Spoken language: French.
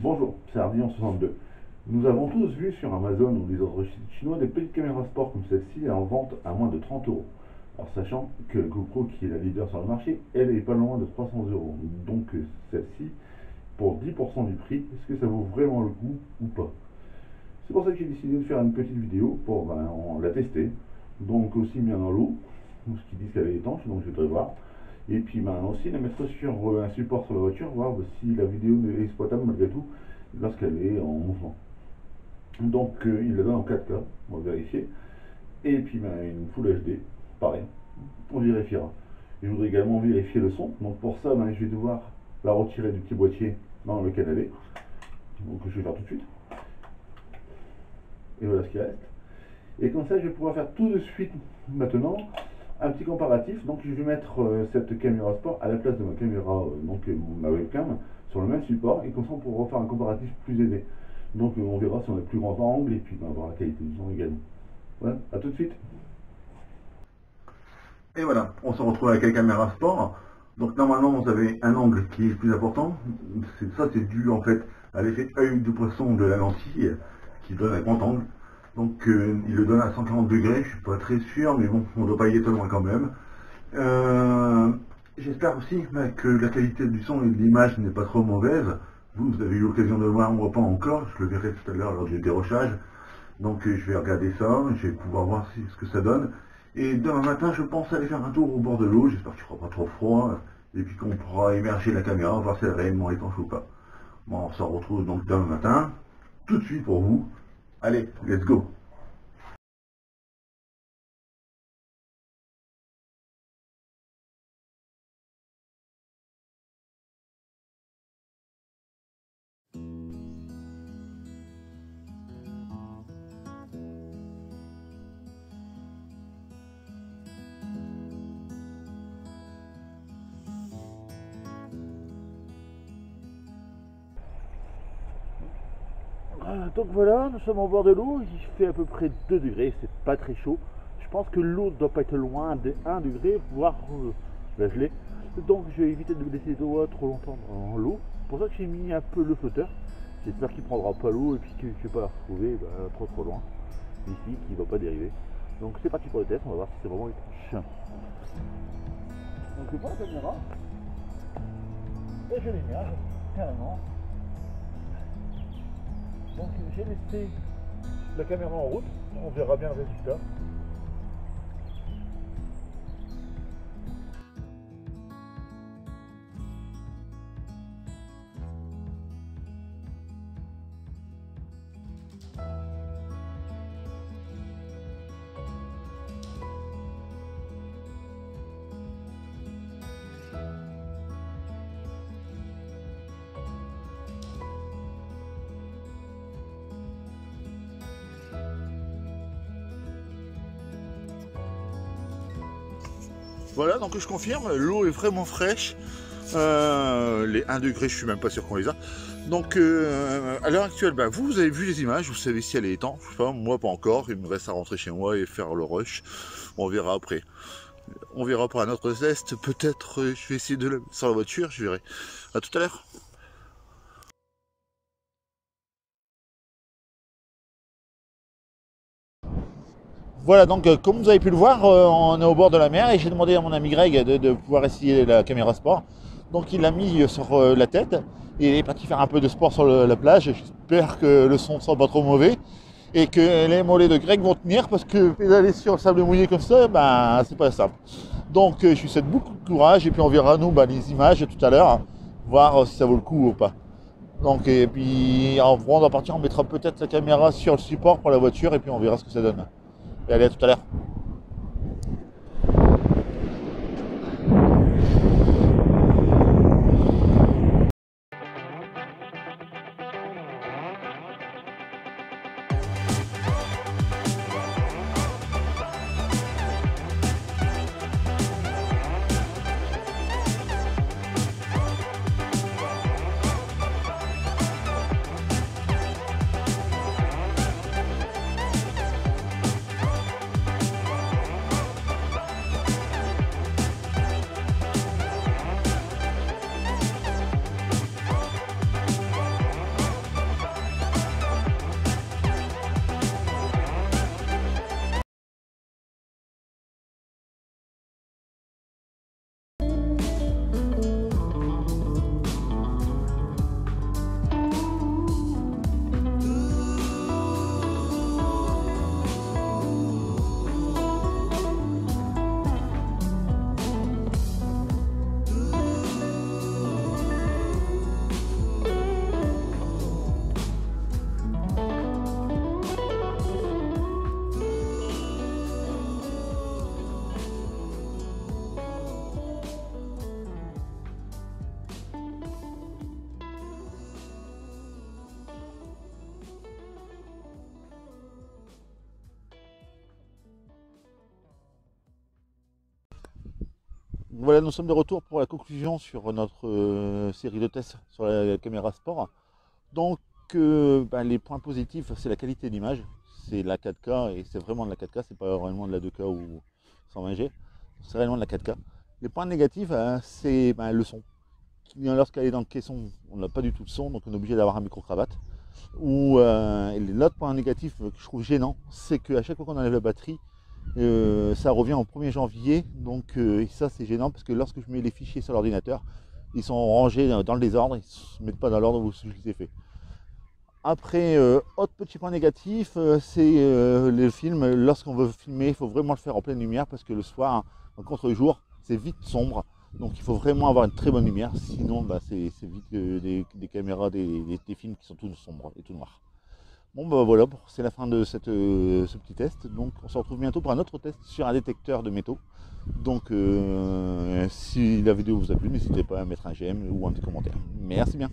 Bonjour, c'est Ardillon62. Nous avons tous vu sur Amazon ou les autres sites chinois des petites caméras sport comme celle-ci en vente à moins de 30 euros. Alors sachant que GoPro, qui est la leader sur le marché, elle est pas loin de 300 euros. Donc celle-ci, pour 10% du prix, est-ce que ça vaut vraiment le coup ou pas? C'est pour ça que j'ai décidé de faire une petite vidéo pour la tester. Donc aussi bien dans l'eau, ce qu'ils disent qu'elle est étanche, donc je vais voir. Et puis aussi la mettre sur un support sur la voiture, voir si la vidéo est exploitable malgré tout lorsqu'elle est en mouvement. Donc il la donne en 4K, on va vérifier. Et puis une Full HD, pareil, on vérifiera. Et je voudrais également vérifier le son. Donc pour ça, je vais devoir la retirer du petit boîtier dans lequel elle est. Donc je vais faire tout de suite. Et voilà ce qui reste. Et comme ça, je vais pouvoir faire tout de suite maintenant un petit comparatif. Donc je vais mettre cette caméra sport à la place de ma caméra, ma webcam, sur le même support, et comme ça on pourra faire un comparatif plus aisé. Donc on verra si on a plus grand angle et puis voir la qualité du son également. Voilà, à tout de suite. Et voilà, on se retrouve avec la caméra sport. Donc normalement vous avez un angle qui est plus important. Ça c'est dû en fait à l'effet œil de poisson de la lentille qui donne un grand angle. Donc il le donne à 140 degrés, je suis pas très sûr, mais bon, on ne doit pas y être loin quand même. J'espère aussi que la qualité du son et de l'image n'est pas trop mauvaise. Vous avez eu l'occasion de le voir, moi pas encore, je le verrai tout à l'heure lors du dérochage. Donc je vais regarder ça, je vais pouvoir voir ce que ça donne. Et demain matin, je pense aller faire un tour au bord de l'eau, j'espère qu'il ne fera pas trop froid, et puis qu'on pourra émerger la caméra, voir si elle est réellement étanche ou pas. Bon, on se retrouve donc demain matin, tout de suite pour vous. Allez, let's go! Donc voilà, nous sommes au bord de l'eau, il fait à peu près 2 degrés, c'est pas très chaud. Je pense que l'eau ne doit pas être loin de 1 degré, voire la gelée. Donc je vais éviter de me laisser les doigts trop longtemps dans l'eau. C'est pour ça que j'ai mis un peu le flotteur. J'espère qu'il ne prendra pas l'eau et puis que je ne vais pas la retrouver trop loin d'ici, qu'il ne va pas dériver. Donc c'est parti pour le test, on va voir si c'est vraiment étanche. Donc je prends la caméra et je l'émerge carrément. Donc j'ai laissé la caméra en route, on verra bien le résultat. Voilà, donc je confirme, l'eau est vraiment fraîche. Les 1 degré, je suis même pas sûr qu'on les a. Donc à l'heure actuelle, vous avez vu les images, vous savez si elle est étanche. Enfin, moi pas encore, il me reste à rentrer chez moi et faire le rush. On verra après. On verra pour un autre test. Peut-être je vais essayer de le mettre sur la voiture, je verrai. À tout à l'heure. Voilà, donc comme vous avez pu le voir, on est au bord de la mer et j'ai demandé à mon ami Greg de pouvoir essayer la caméra sport. Donc il l'a mis sur la tête et il est parti faire un peu de sport sur la plage. J'espère que le son ne sera pas trop mauvais et que les mollets de Greg vont tenir parce que pédaler sur le sable mouillé comme ça, c'est pas simple. Donc je lui souhaite beaucoup de courage et puis on verra nous les images tout à l'heure, voir si ça vaut le coup ou pas. Donc et puis on va partir, on mettra peut-être la caméra sur le support pour la voiture et puis on verra ce que ça donne. Et allez, à tout à l'heure. Voilà, nous sommes de retour pour la conclusion sur notre série de tests sur la caméra sport. Donc, les points positifs, c'est la qualité d'image, c'est la 4K et c'est vraiment de la 4K, c'est pas réellement de la 2K ou 120G, c'est réellement de la 4K. Les points négatifs, c'est le son. Lorsqu'elle est dans le caisson, on n'a pas du tout de son, donc on est obligé d'avoir un micro-cravate. L'autre point négatif que je trouve gênant, c'est qu'à chaque fois qu'on enlève la batterie, ça revient au 1er janvier, donc ça c'est gênant parce que lorsque je mets les fichiers sur l'ordinateur, ils sont rangés dans le désordre, ils ne se mettent pas dans l'ordre où je les ai fait. Après, autre petit point négatif, c'est le film, lorsqu'on veut filmer, il faut vraiment le faire en pleine lumière parce que le soir, en contre-jour, c'est vite sombre. Donc il faut vraiment avoir une très bonne lumière, sinon c'est vite des caméras, des films qui sont tout sombres et tout noirs. Bon voilà, c'est la fin de ce petit test. Donc on se retrouve bientôt pour un autre test sur un détecteur de métaux. Donc si la vidéo vous a plu, n'hésitez pas à mettre un j'aime ou un petit commentaire. Merci bien.